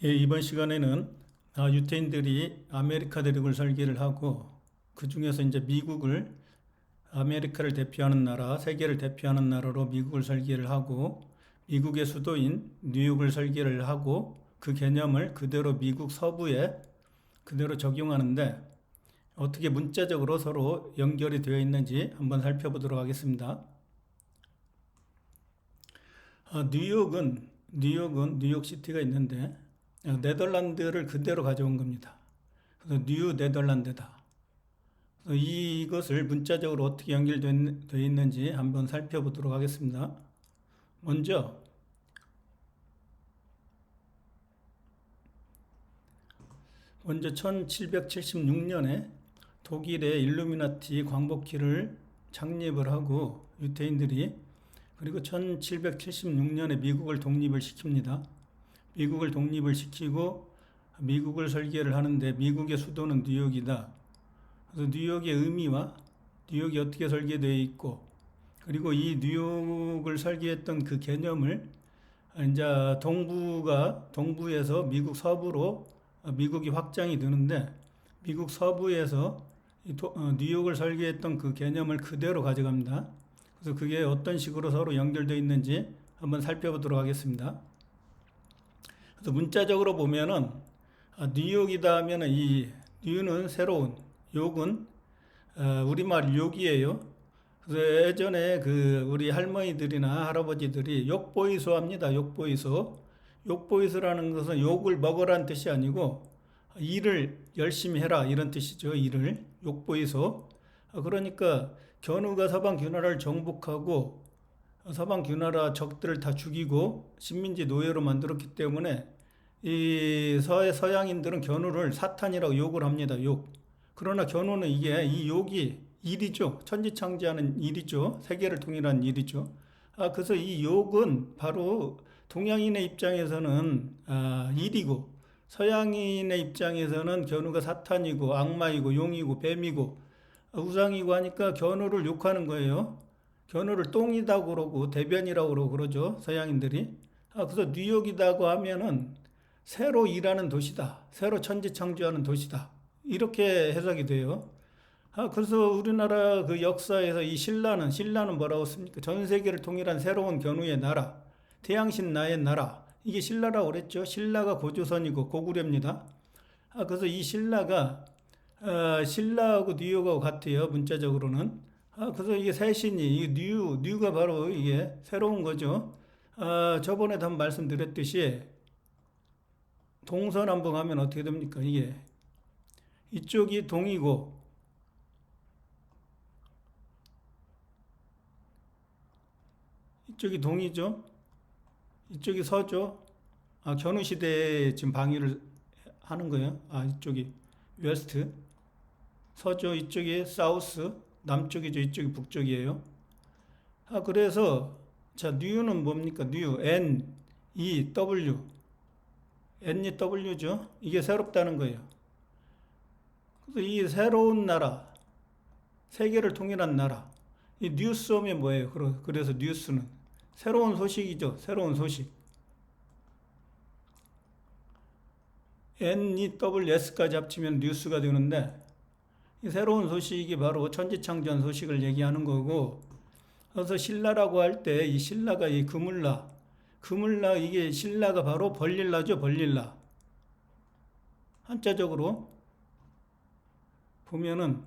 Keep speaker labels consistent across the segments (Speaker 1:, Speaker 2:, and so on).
Speaker 1: 예, 이번 시간에는 유태인들이 아메리카 대륙을 설계를 하고 그 중에서 이제 미국을 아메리카를 대표하는 나라, 세계를 대표하는 나라로 미국을 설계를 하고 미국의 수도인 뉴욕을 설계를 하고 그 개념을 그대로 미국 서부에 그대로 적용하는데 어떻게 문자적으로 서로 연결이 되어 있는지 한번 살펴보도록 하겠습니다. 뉴욕은 뉴욕시티가 있는데 네덜란드를 그대로 가져온 겁니다. 그래서 뉴 네덜란드다. 그래서 이것을 문자적으로 어떻게 연결되어 있는지 한번 살펴보도록 하겠습니다. 먼저 1776년에 독일의 일루미나티 광복기를 창립을 하고 유태인들이 그리고 1776년에 미국을 독립을 시킵니다. 미국을 독립을 시키고 미국을 설계를 하는데 미국의 수도는 뉴욕이다. 그래서 뉴욕의 의미와 뉴욕이 어떻게 설계되어 있고 그리고 이 뉴욕을 설계했던 그 개념을 이제 동부에서 미국 서부로 미국이 확장이 되는데 미국 서부에서 뉴욕을 설계했던 그 개념을 그대로 가져갑니다. 그래서 그게 어떤 식으로 서로 연결되어 있는지 한번 살펴보도록 하겠습니다. 그래서 문자적으로 보면은 뉴욕이다 하면은 이 뉴는 새로운, 욕은 우리말 욕이에요. 그래서 예전에 그 우리 할머니들이나 할아버지들이 욕보이소 합니다. 욕보이소. 욕보이소라는 것은 욕을 먹으라는 뜻이 아니고 일을 열심히 해라 이런 뜻이죠. 일을 욕보이소. 그러니까 견우가 서방 귀나라를 정복하고 서방 귀나라 적들을 다 죽이고 식민지 노예로 만들었기 때문에 이 서양인들은 견우를 사탄이라고 욕을 합니다. 욕. 그러나 견우는 이 욕이 일이죠. 천지창조하는 일이죠. 세계를 통일하는 일이죠. 그래서 이 욕은 바로 동양인의 입장에서는 일이고 서양인의 입장에서는 견우가 사탄이고 악마이고 용이고 뱀이고 우상이고 하니까 견우를 욕하는 거예요. 견우를 똥이다 그러고 대변이라고 그러고 그러죠. 서양인들이. 그래서 뉴욕이라고 하면은 새로 일하는 도시다. 새로 천지창조하는 도시다. 이렇게 해석이 돼요. 그래서 우리나라 그 역사에서 이 신라는 뭐라고 씁니까? 전 세계를 통일한 새로운 견우의 나라. 태양신 나의 나라. 이게 신라라고 그랬죠. 신라가 고조선이고 고구려입니다. 그래서 이 신라가 신라하고 뉴욕하고 같아요. 문자적으로는. 그래서 이게 새신이 이 뉴가 바로 이게 새로운 거죠. 저번에도 한번 말씀드렸듯이 동서남북 하면 어떻게 됩니까? 이게 이쪽이 동이고 이쪽이 동이죠. 이쪽이 서죠. 견우 시대에 지금 방위를 하는 거예요. 이쪽이 웨스트, 서죠. 이쪽이 사우스, 남쪽이죠. 이쪽이 북쪽이에요. 그래서 자 뉴는 뭡니까? 뉴 N E W N E W죠. 이게 새롭다는 거예요. 그래서 이 새로운 나라, 세계를 통일한 나라. 이 뉴스홈이 뭐예요? 그래서 뉴스는 새로운 소식이죠. 새로운 소식. NEWS까지 합치면 뉴스가 되는데 이 새로운 소식이 바로 천지창조한 소식을 얘기하는 거고 그래서 신라라고 할 때 이 신라가 이 그물라 이게 신라가 바로 벌릴라죠. 벌릴라. 한자적으로 보면은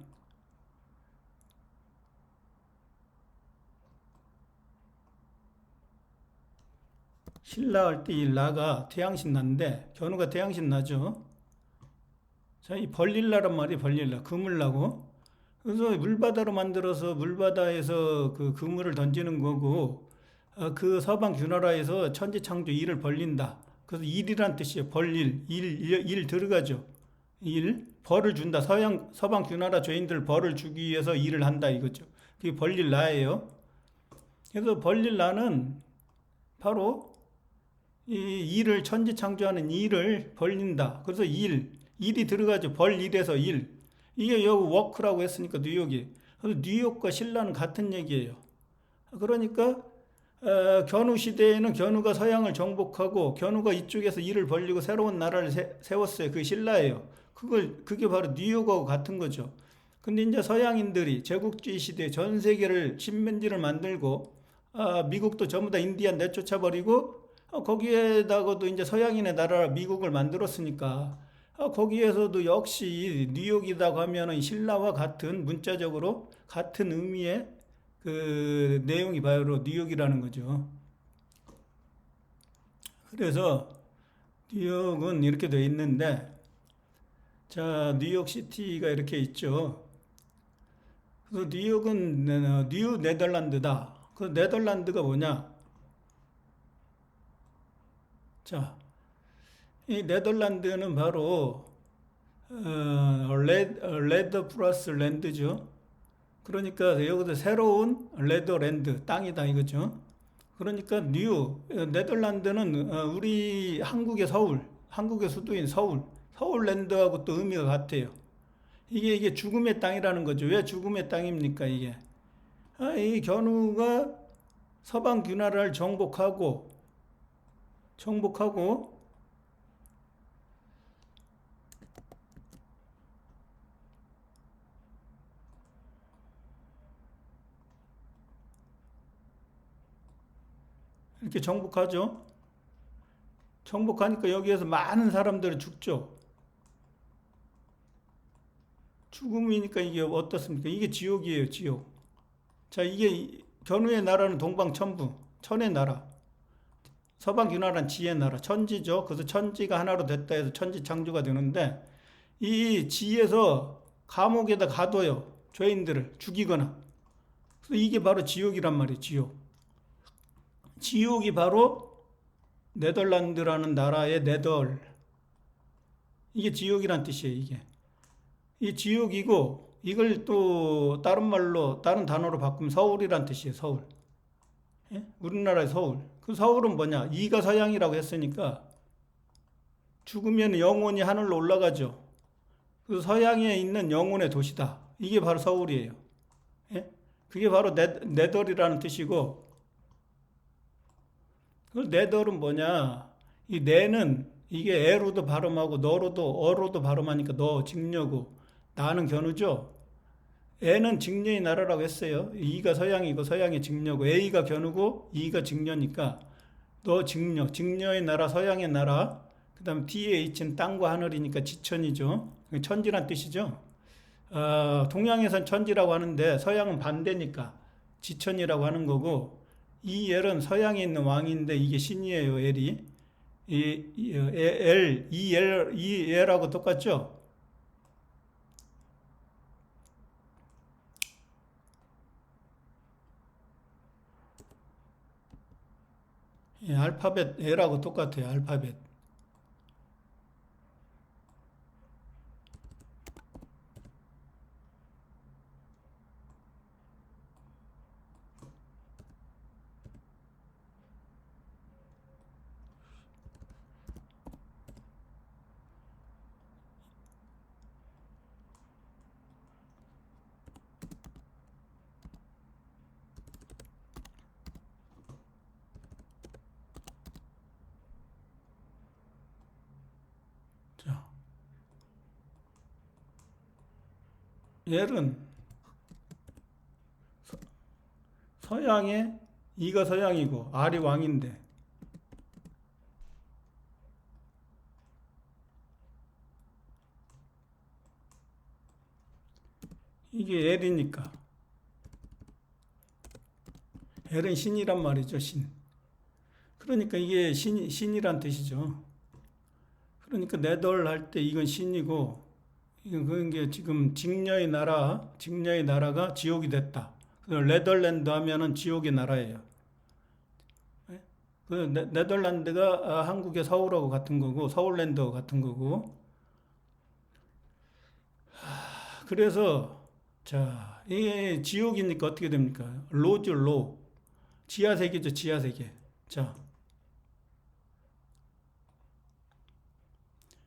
Speaker 1: 신라 할 때 이 라가 태양신 나인데 견우가 태양신 나죠. 자, 이 벌릴라란 말이 벌릴라. 그물라고. 그래서 물바다로 만들어서 물바다에서 그 그물을 던지는 거고 그 서방 귀나라에서 천지창조 일을 벌린다. 그래서 일이란 뜻이에요. 벌일, 일 들어가죠. 벌을 준다. 서방 귀나라 죄인들 벌을 주기 위해서 일을 한다 이거죠. 그게 벌릴라예요. 그래서 벌릴라는 바로 이 일을 천지창조하는 일을 벌린다. 그래서 일이 들어가죠. 벌일에서 일. 이게 여기 워크라고 했으니까 뉴욕이. 그래서 뉴욕과 신라는 같은 얘기예요. 그러니까 견우 시대에는 견우가 서양을 정복하고 견우가 이쪽에서 일을 벌리고 새로운 나라를 세웠어요. 그게 신라예요. 그게 바로 뉴욕하고 같은 거죠. 근데 이제 서양인들이 제국주의 시대에 전 세계를 식민지를 만들고 미국도 전부 다 인디안 내쫓아버리고 거기에다가도 이제 서양인의 나라 미국을 만들었으니까 거기에서도 역시 뉴욕이라고 하면은 신라와 같은 문자적으로 같은 의미의 그 내용이 바로 뉴욕이라는 거죠. 그래서 뉴욕은 이렇게 돼 있는데 자 뉴욕 시티가 이렇게 있죠. 그래서 뉴욕은 뉴 네덜란드다. 그 네덜란드가 뭐냐? 자, 이 네덜란드는 바로 레더 플러스 랜드죠. 그러니까 여기서 새로운 레더랜드 땅이다 이거죠. 그러니까 네덜란드는 우리 한국의 서울, 한국의 수도인 서울랜드하고 또 의미가 같아요. 이게 죽음의 땅이라는 거죠. 왜 죽음의 땅입니까 이게? 이 견우가 서방 균화를 정복하고 이렇게 정복하죠. 정복하니까 여기에서 많은 사람들이 죽죠. 죽음이니까 이게 어떻습니까? 이게 지옥이에요, 지옥. 자, 이게 견우의 나라는 동방천부, 천의 나라. 서방 균화란 지의 나라, 천지죠. 그래서 천지가 하나로 됐다 해서 천지 창조가 되는데 이 지에서 감옥에다 가둬요. 죄인들을 죽이거나. 그래서 이게 바로 지옥이란 말이에요, 지옥. 지옥이 바로 네덜란드라는 나라의 네덜. 이게 지옥이란 뜻이에요, 이게. 이 지옥이고 이걸 또 다른 말로 다른 단어로 바꾸면 서울이란 뜻이에요. 서울. 예? 우리나라의 서울. 그 서울은 뭐냐? 이가 서양이라고 했으니까 죽으면 영혼이 하늘로 올라가죠. 그 서양에 있는 영혼의 도시다. 이게 바로 서울이에요. 예? 그게 바로 네덜이라는 뜻이고 그 네덜은 뭐냐? 이 네는 이게 에로도 발음하고 너로도 어로도 발음하니까 너 직녀고 나는 견우죠. 애는 직녀의 나라라고 했어요. 이가 서양이고 서양이 직녀고 A가 견우고 E가 직녀니까 너 직녀, 직녀의 나라, 서양의 나라. 그 다음 DH는 땅과 하늘이니까 지천이죠. 천지란 뜻이죠. 동양에선 천지라고 하는데 서양은 반대니까 지천이라고 하는 거고 이 엘은 서양에 있는 왕인데 이게 신이에요. 엘이. 이 엘하고 똑같죠? 예, 알파벳 L하고 똑같아요. 알파벳. 자, L은 서양에 이가 서양이고 R이 왕인데 이게 L이니까 L은 신이란 말이죠. 신. 그러니까 이게 신이란 뜻이죠. 그러니까 네덜 할 때 이건 신이고 이건 게 지금 직녀의 나라가 지옥이 됐다. 그래서 네덜란드 하면은 지옥의 나라예요. 예? 그 네덜란드가 한국의 서울하고 같은 거고 서울랜드하고 같은 거고. 그래서 자, 이게 지옥이니까 어떻게 됩니까? 로죠, 로. 지하세계죠, 지하세계. 자,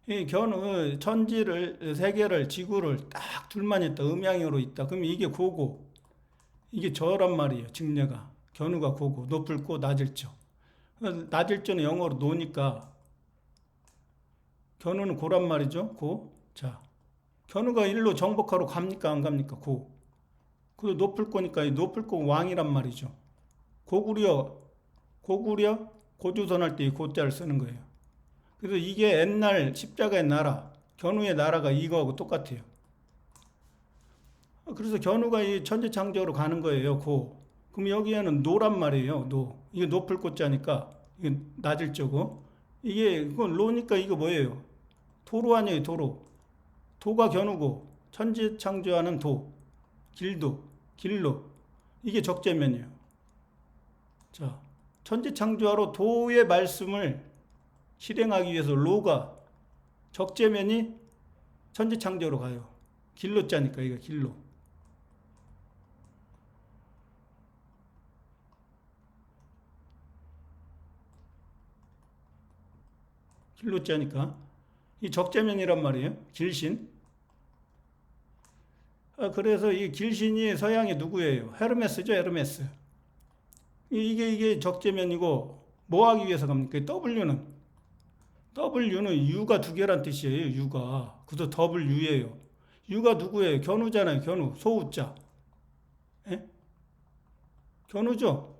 Speaker 1: 이 천지를, 세계를, 지구를 딱 둘만 있다. 음양으로 있다. 그럼 이게 고고, 이게 저란 말이에요. 직녀가. 견우가 고고, 높을 고, 낮을 조. 낮을 조는 영어로 노니까 견우는 고란 말이죠. 고. 자, 견우가 일로 정복하러 갑니까? 안 갑니까? 고. 그리고 높을 거니까 이 높을 거 왕이란 말이죠. 고구려, 고구려, 고조선 할 때 이 고자를 쓰는 거예요. 그래서 이게 옛날 십자가의 나라, 견우의 나라가 이거하고 똑같아요. 그래서 견우가 이 천지창조로 가는 거예요. 고. 그럼 여기에는 노란 말이에요. 노. 이게 높을 고자니까 이게 낮을 조고. 이게 그건 로니까 이거 뭐예요? 도로 아니에요. 도로. 도가 견우고 천지창조하는 도. 길도. 길로. 이게 적재면이에요. 자, 천지창조하러 도의 말씀을 실행하기 위해서 로가 적재면이 천지창조로 가요. 길로 짜니까 이거 길로. 길로 짜니까 이 적재면이란 말이에요. 길신. 그래서 이 길신이 서양의 누구예요? 헤르메스죠, 헤르메스. 이게 적재면이고 뭐 하기 위해서 갑니까? W는 U가 두 개란 뜻이에요. U가. 그래서 W예요. U가 누구예요? 견우잖아요. 견우. 소우자. 예? 견우죠.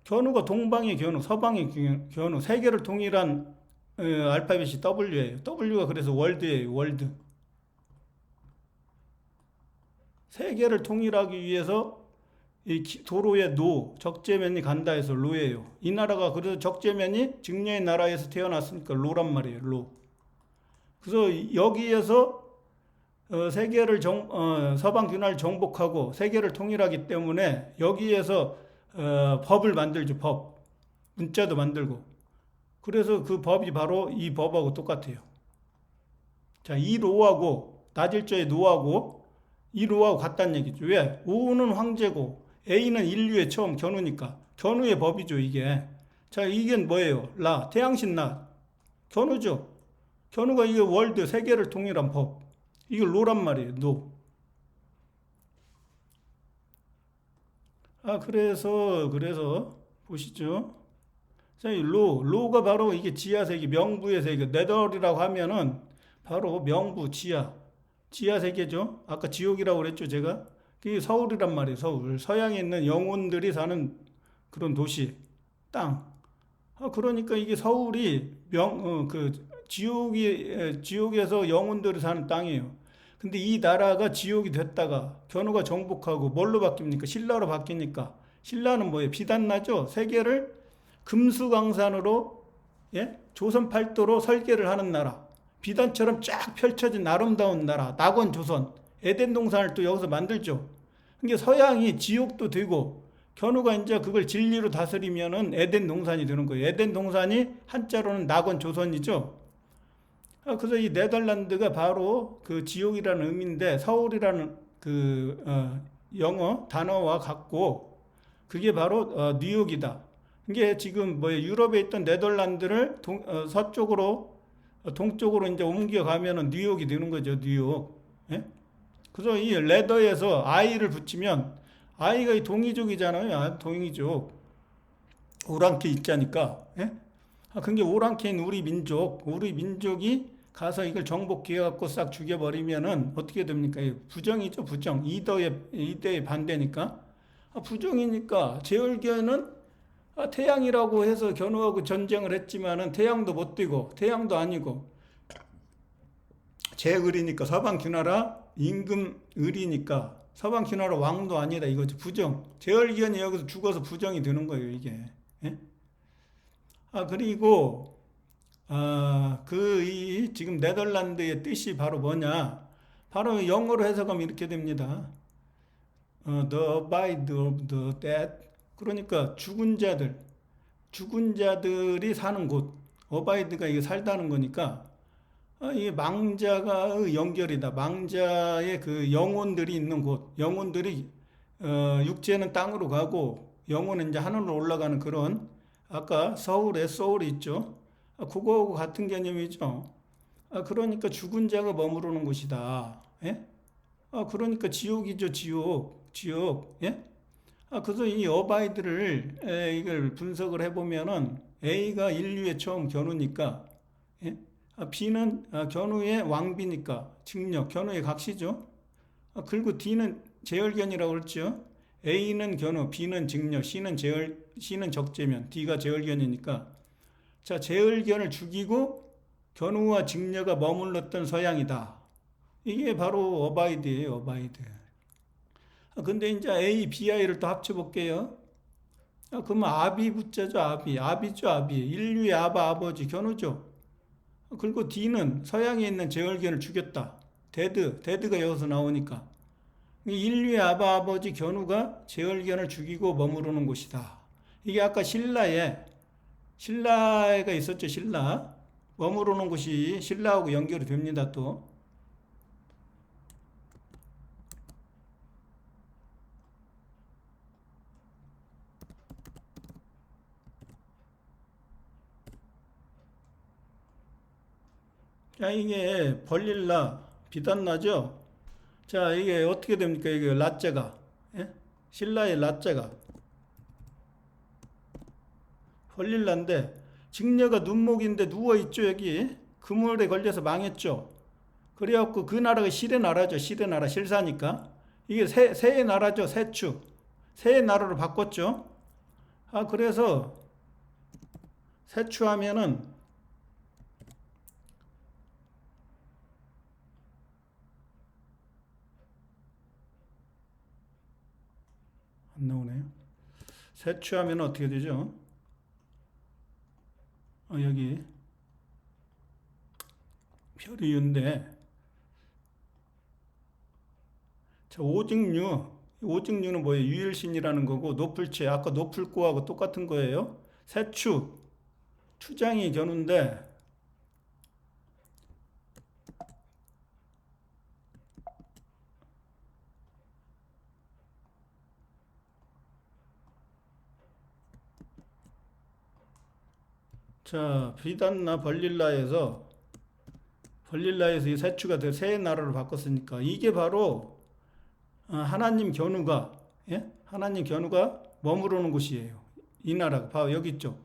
Speaker 1: 견우가 동방의 견우, 서방의 견우. 세계를 통일한 알파벳이 W예요. W가 그래서 월드예요. 월드. 세계를 통일하기 위해서 이 도로의 노, 적재면이 간다 해서 로예요. 이 나라가 그래서 적재면이 증려의 나라에서 태어났으니까 로란 말이에요. 로. 그래서 여기에서 세계를 서방 균화를 정복하고 세계를 통일하기 때문에 여기에서 법을 만들죠. 법. 문자도 만들고. 그래서 그 법이 바로 이 법하고 똑같아요. 자, 이 로하고 낮을조의 노하고 이 로하고 같다는 얘기죠. 왜? O는 황제고 A는 인류의 처음 견우니까. 견우의 법이죠, 이게. 자, 이게 뭐예요? 라, 태양신 나. 견우죠. 견우가 이게 월드, 세계를 통일한 법. 이게 로란 말이에요, 노. 그래서, 보시죠. 자, 이 로가 바로 이게 지하세계, 명부의 세계. 네덜이라고 하면은 바로 명부, 지하세계죠. 아까 지옥이라고 그랬죠, 제가. 그게 서울이란 말이에요, 서울. 서양에 있는 영혼들이 사는 그런 도시, 땅. 그러니까 이게 서울이 지옥에서 영혼들이 사는 땅이에요. 근데 이 나라가 지옥이 됐다가 견우가 정복하고 뭘로 바뀝니까? 신라로 바뀌니까. 신라는 뭐예요? 비단나죠? 세계를 금수강산으로, 예? 조선 팔도로 설계를 하는 나라. 비단처럼 쫙 펼쳐진 아름다운 나라. 낙원 조선. 에덴 동산을 또 여기서 만들죠. 그러니까 서양이 지옥도 되고 견우가 이제 그걸 진리로 다스리면은 에덴 동산이 되는 거예요. 에덴 동산이 한자로는 낙원 조선이죠. 그래서 이 네덜란드가 바로 그 지옥이라는 의미인데 서울이라는 영어 단어와 같고 그게 바로 뉴욕이다. 이게 지금 뭐 유럽에 있던 네덜란드를 서쪽으로 동쪽으로 이제 옮겨가면은 뉴욕이 되는 거죠. 뉴욕. 예? 그래서 이 레더에서 I를 붙이면 I가 이 동이족이잖아요. 동이족. 오랑캐 있자니까. 예? 그게 오랑캐인 우리 민족이 가서 이걸 정복해갖고 싹 죽여버리면은 어떻게 됩니까? 부정이죠, 부정. 이대의 반대니까. 부정이니까 제얼기어는 태양이라고 해서 견우하고 전쟁을 했지만은 태양도 못 되고 태양도 아니고 제을이니까 서방균하라 임금을이니까 서방균하라 왕도 아니다 이거죠. 부정. 제얼기현이 여기서 죽어서 부정이 되는 거예요 이게. 예? 그리고 이 지금 네덜란드의 뜻이 바로 뭐냐? 바로 영어로 해석하면 이렇게 됩니다. The abide of the dead. 그러니까 죽은 자들이 사는 곳. 어바이드가 이게 살다는 거니까 이게 망자가 연결이다. 망자의 그 영혼들이 있는 곳. 영혼들이 육체는 땅으로 가고 영혼은 이제 하늘로 올라가는 그런 아까 서울에 소울이 있죠. 그거하고 같은 개념이죠. 그러니까 죽은 자가 머무르는 곳이다. 예? 그러니까 지옥이죠, 지옥. 예? 그래서 이 어바이드를 이걸 분석을 해보면은 A가 인류의 처음 견우니까, 예? B는 견우의 왕비니까 직력, 견우의 각시죠. 그리고 D는 제열견이라고 그랬죠. A는 견우, B는 직력, C는 적재면, D가 제열견이니까. 자, 제열견을 죽이고 견우와 직녀가 머물렀던 서양이다. 이게 바로 어바이드예요, 어바이드. 근데 이제 A, BI를 또 합쳐볼게요. 그러면 아비 붙자죠, 아비. 아비죠, 아비. 인류의 아버지, 견우죠. 그리고 D는 서양에 있는 제월견을 죽였다. 데드가 여기서 나오니까. 인류의 아버지 견우가 제월견을 죽이고 머무르는 곳이다. 이게 아까 신라가 있었죠, 신라. 머무르는 곳이 신라하고 연결이 됩니다, 또. 자, 이게 벌릴라, 비단나죠? 자, 이게 어떻게 됩니까? 이게 라자가. 예? 신라의 라자가. 벌릴라인데, 직녀가 눈목인데 누워있죠, 여기. 그물에 걸려서 망했죠. 그래갖고 그 나라가 실의 나라죠. 실의 나라, 실사니까. 이게 새의 나라죠, 새추. 새의 나라로 바꿨죠. 그래서 새추 하면은 안 나오네요. 새추하면 어떻게 되죠? 여기 별이유인데, 자, 오직류는 뭐예요? 유일신이라는 거고, 노풀체, 아까 노풀고하고 똑같은 거예요. 새추, 추장이 견우인데, 자, 비단나 벌릴라에서 이 새추가 새의 나라로 바꿨으니까, 이게 바로 하나님 견우가, 예? 하나님 견우가 머무르는 곳이에요. 이 나라가 바로 여기 있죠.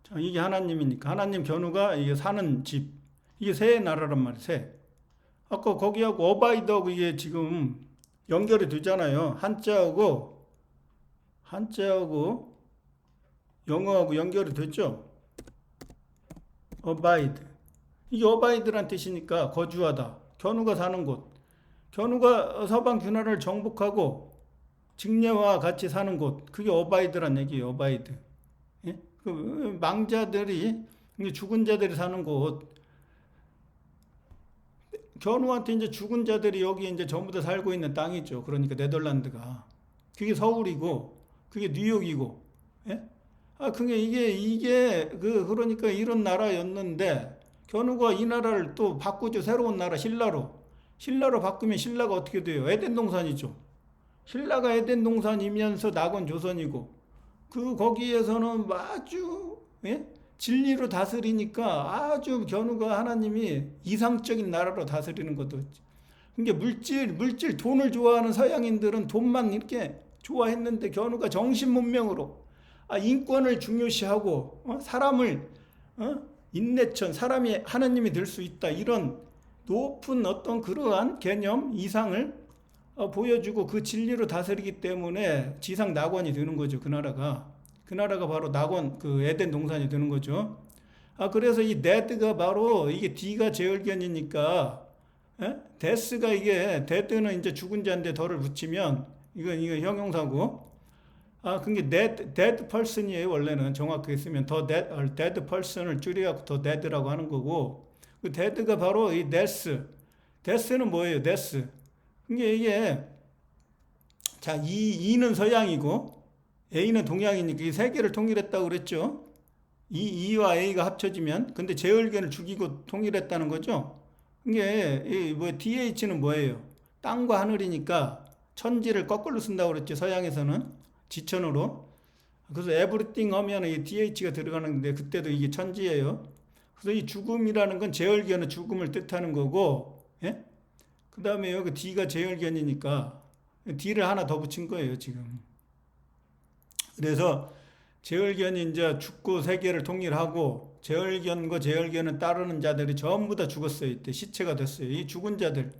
Speaker 1: 자, 이게 하나님이니까 하나님 견우가 이게 사는 집, 이게 새의 나라란 말이에요. 새. 아까 거기하고 어바이드하고 이게 지금 연결이 되잖아요. 한자하고 영어하고 연결이 됐죠. 어바이드. 이게 어바이드란 뜻이니까 거주하다. 견우가 사는 곳. 견우가 서방 균화를 정복하고 직녀와 같이 사는 곳. 그게 어바이드란 얘기예요. 어바이드. 예? 그 망자들이, 죽은 자들이 사는 곳. 견우한테 이제 죽은 자들이 여기 이제 전부 다 살고 있는 땅이죠. 그러니까 네덜란드가. 그게 서울이고, 그게 뉴욕이고, 예? 그게 그러니까 이런 나라였는데, 견우가 이 나라를 또 바꾸죠. 새로운 나라, 신라로. 신라로 바꾸면 신라가 어떻게 돼요? 에덴 동산이죠. 신라가 에덴 동산이면서 낙원 조선이고, 거기에서는 아주, 예? 진리로 다스리니까 아주 견우가 하나님이 이상적인 나라로 다스리는 것도. 그러니까 물질, 돈을 좋아하는 서양인들은 돈만 이렇게 좋아했는데 견우가 정신 문명으로 인권을 중요시하고 사람을 인내천, 사람이 하나님이 될 수 있다, 이런 높은 어떤 그러한 개념 이상을 보여주고 그 진리로 다스리기 때문에 지상 낙원이 되는 거죠. 그 나라가 바로 낙원, 그 에덴 동산이 되는 거죠. 그래서 이 데드가 바로 이게 D가 제열견이니까, 데드는 이제 죽은 자인데 덜을 붙이면 이거 형용사고, 그게 dead person이에요. 원래는 정확하게 쓰면 더 dead person을 줄여갖고 더 dead라고 하는 거고, 그 dead가 바로 이 death는 뭐예요? death. 이게 자, E는 서양이고 A는 동양이니까 이 세 개를 통일했다고 그랬죠. E와 A가 합쳐지면, 근데 제열견을 죽이고 통일했다는 거죠. 이게 DH는 뭐예요? 땅과 하늘이니까 천지를 거꾸로 쓴다고 그랬죠. 서양에서는 지천으로. 그래서 everything 하면 이 th가 들어가는데 그때도 이게 천지예요. 그래서 이 죽음이라는 건 제얼견은 죽음을 뜻하는 거고, 예? 그 다음에 여기 D가 제열견이니까 D를 하나 더 붙인 거예요, 지금. 그래서 제열견이 이제 죽고 세계를 통일하고 제열견과 제열견을 따르는 자들이 전부 다 죽었어요. 이때 시체가 됐어요. 이 죽은 자들.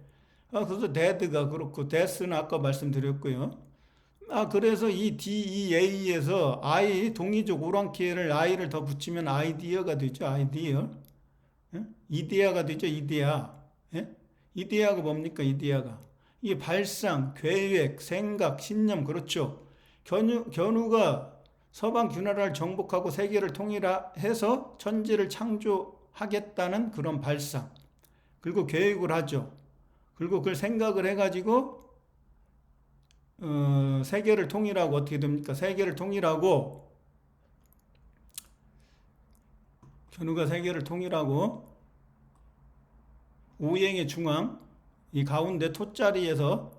Speaker 1: 그래서 데드가 그렇고 데스는 아까 말씀드렸고요. 그래서 이 DEA에서 I 동의적 오랑캐를 I를 더 붙이면 아이디어가 되죠. 아이디어. 예? 이데아가 되죠. 이데아. 예? 이데아가 뭡니까? 이데아가. 이게 발상, 계획, 생각, 신념, 그렇죠. 견우가 서방 균화를 정복하고 세계를 통일해서 천지를 창조하겠다는 그런 발상. 그리고 계획을 하죠. 그리고 그걸 생각을 해가지고 세계를 통일하고 어떻게 됩니까? 세계를 통일하고 견우가 세계를 통일하고 오행의 중앙 이 가운데 토자리에서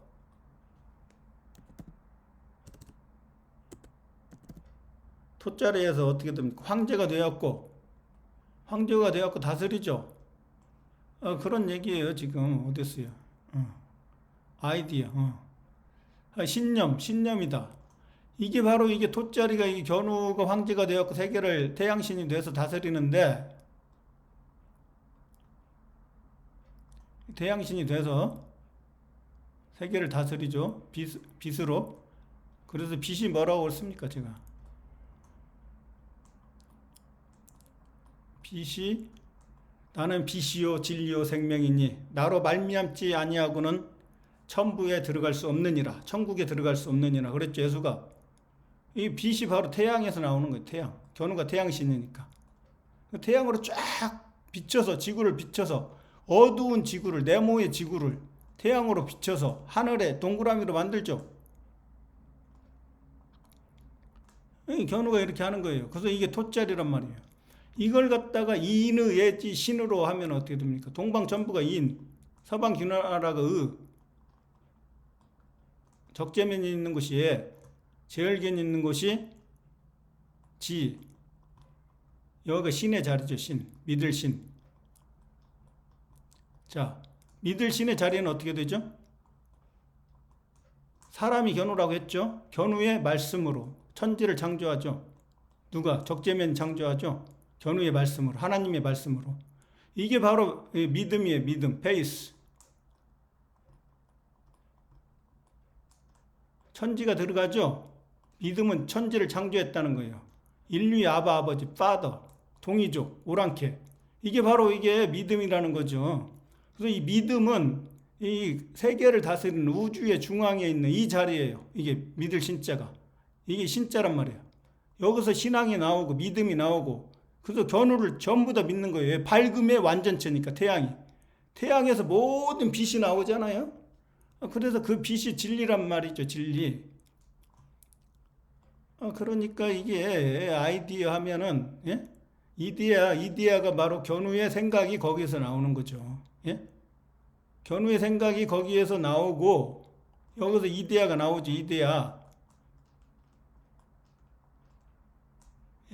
Speaker 1: 어떻게 됩니까? 황제가 되었고 다스리죠. 그런 얘기예요. 지금 어땠어요? 아이디어. 신념이다. 이게 바로 이게 토자리가 이 견우가 황제가 되었고 세계를 태양신이 돼서 다스리는데 태양신이 돼서 세계를 다스리죠. 빛으로. 그래서 빛이 뭐라고 했습니까? 제가 빛이 나는 빛이요 진리요 생명이니 나로 말미암지 아니하고는 천부에 들어갈 수 없느니라. 천국에 들어갈 수 없느니라. 그랬죠. 예수가. 이 빛이 바로 태양에서 나오는 거예요. 태양. 견우가 태양신이니까. 태양으로 쫙 비춰서 지구를 비춰서 어두운 지구를 네모의 지구를 태양으로 비춰서 하늘에 동그라미로 만들죠. 견우가 이렇게 하는 거예요. 그래서 이게 토자리란 말이에요. 이걸 갖다가 인의 예지 신으로 하면 어떻게 됩니까? 동방전부가 인, 서방균화라가 의, 적재면이 있는 곳이 예, 제열견이 있는 곳이 지, 여기가 신의 자리죠. 신, 믿을 신. 자, 믿을 신의 자리는 어떻게 되죠? 사람이 견우라고 했죠. 견우의 말씀으로 천지를 창조하죠. 누가? 적재면 창조하죠. 견우의 말씀으로, 하나님의 말씀으로. 이게 바로 믿음이에요. 믿음, 페이스. 천지가 들어가죠. 믿음은 천지를 창조했다는 거예요. 인류의 아버지, 파더, 동이족, 오랑캐. 이게 바로 이게 믿음이라는 거죠. 그래서 이 믿음은 이 세계를 다스리는 우주의 중앙에 있는 이 자리예요. 이게 믿을 신자가. 이게 신자란 말이에요. 여기서 신앙이 나오고 믿음이 나오고 그래서 견우를 전부 다 믿는 거예요. 밝음의 완전체니까 태양이. 태양에서 모든 빛이 나오잖아요. 그래서 그 빛이 진리란 말이죠. 진리. 그러니까 이게 아이디어 하면은 예? 이데아가 바로 견우의 생각이 거기서 나오는 거죠. 예? 견우의 생각이 거기에서 나오고 여기서 이데아가 나오죠. 이데아.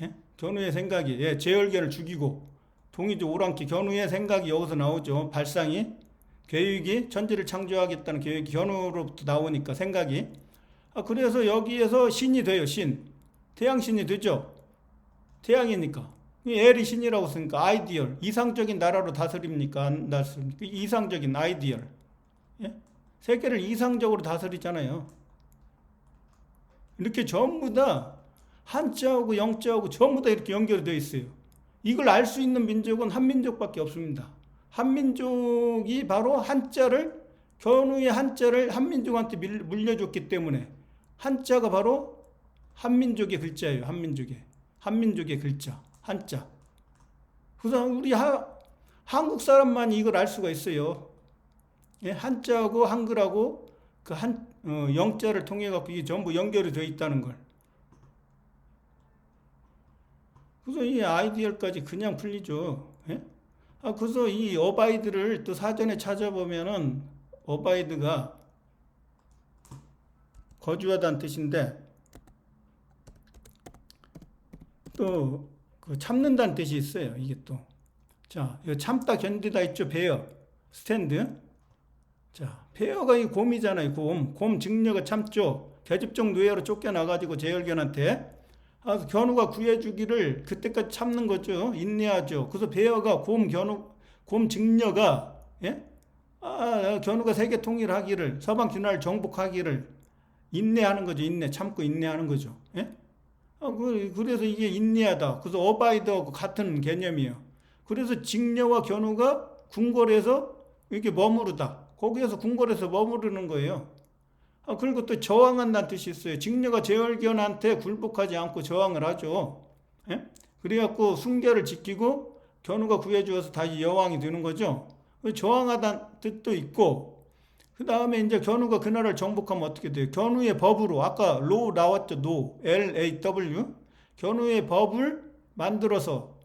Speaker 1: 예? 견우의 생각이 예, 제열견을 죽이고 동이죠. 오랑캐 견우의 생각이 여기서 나오죠. 발상이 계획이 천지를 창조하겠다는 계획이 견우로부터 나오니까 생각이 그래서 여기에서 신이 돼요. 신 태양신이 되죠. 태양이니까 엘이 신이라고 쓰니까 아이디얼 이상적인 나라로 다스립니까? 안 다스립니까? 이상적인 아이디얼 예? 세계를 이상적으로 다스리잖아요. 이렇게 전부 다 한자하고 영자하고 전부 다 이렇게 연결이 되어 있어요. 이걸 알 수 있는 민족은 한민족밖에 없습니다. 한민족이 바로 한자를 견우의 한자를 한민족한테 물려줬기 때문에 한자가 바로 한민족의 글자예요. 한민족의 글자 한자. 그래서 우리 한국 사람만 이걸 알 수가 있어요. 예? 한자하고 한글하고 그 영자를 통해 갖고 이게 전부 연결이 되어 있다는 걸. 그래서 이 아이디어까지 그냥 풀리죠. 예? 그래서 이 어바이드를 또 사전에 찾아보면은 어바이드가 거주하다는 뜻인데 또 그 참는다는 뜻이 있어요. 이게 또. 자, 이거 참다 견디다 있죠. 베어. 스탠드. 자, 베어가 이 곰이잖아요. 곰 증녀가 참죠. 계집종 노예로 쫓겨나가지고 제열견한테. 아, 견우가 구해주기를 그때까지 참는 거죠. 인내하죠. 그래서 베어가 곰 증녀가, 예? 견우가 세계 통일하기를, 서방 균화를 정복하기를 인내하는 거죠. 참고 인내하는 거죠. 예? 그래서 이게 인내하다. 그래서 어바이드하고 같은 개념이에요. 그래서 직녀와 견우가 궁궐에서 이렇게 머무르다. 거기에서 궁궐에서 머무르는 거예요. 그리고 또 저항한다는 뜻이 있어요. 직녀가 제열견한테 굴복하지 않고 저항을 하죠. 예? 그래갖고 순결을 지키고 견우가 구해주어서 다시 여왕이 되는 거죠. 저항하다는 뜻도 있고, 그 다음에 이제 견우가 그 나라를 정복하면 어떻게 돼요? 견우의 법으로, 아까 로 나왔죠. 노, LAW. 견우의 법을 만들어서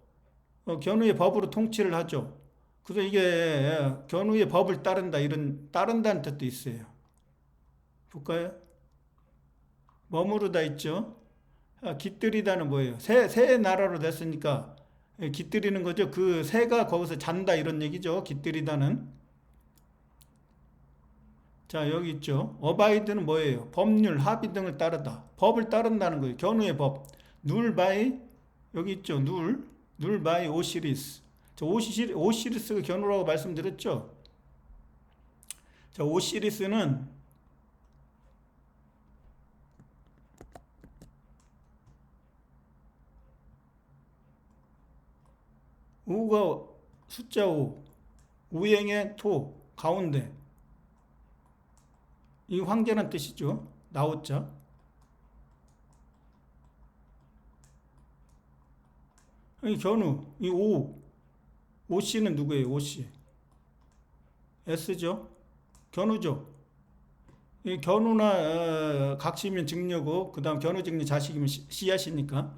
Speaker 1: 견우의 법으로 통치를 하죠. 그래서 이게 견우의 법을 따른다는 뜻도 있어요. 볼까요? 머무르다 있죠. 깃들이다는 뭐예요? 새 나라로 됐으니까 깃들이는 거죠. 그 새가 거기서 잔다 이런 얘기죠. 깃들이다는. 자, 여기 있죠. 어바이드는 뭐예요? 법률, 합의 등을 따르다. 법을 따른다는 거예요. 견우의 법. 눌 바이, 여기 있죠. 눌 바이 오시리스. 오시리스가 견우라고 말씀드렸죠. 자, 오시리스는 우가 숫자 5, 우행의 토, 가운데. 이 황제란 뜻이죠. 나오자. 이 견우, 이 오씨는 누구예요? 오씨. S죠. 견우죠. 이 견우나 각시면 증녀고, 그 다음 견우 증녀 자식이면 씨앗이니까.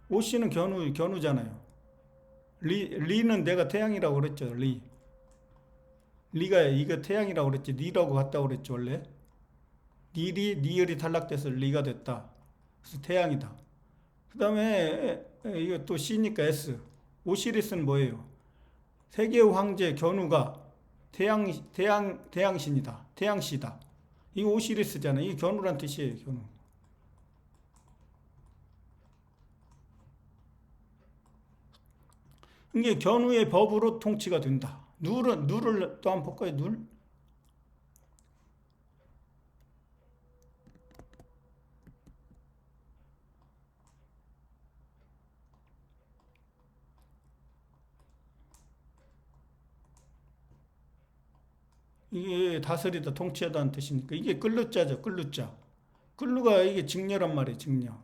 Speaker 1: 오씨는 견우잖아요. 리는 내가 태양이라고 그랬죠. 리가 이거 태양이라고 그랬지. 리라고 갔다고 그랬죠. 원래 니을이 탈락돼서 리가 됐다. 그래서 태양이다. 그 다음에 이거 또 C니까 S. 오시리스는 뭐예요? 세계의 황제 견우가 태양신이다. 태양씨다. 이거 오시리스잖아요. 이게 견우란 뜻이에요. 견우. 이게 견우의 법으로 통치가 된다. 누를 또 한번 볼까요? 눌? 이게 다스리다, 통치하다는 뜻이니까 이게 끌루자죠. 끌루자. 끌루가 이게 직녀란 말이에요. 직녀.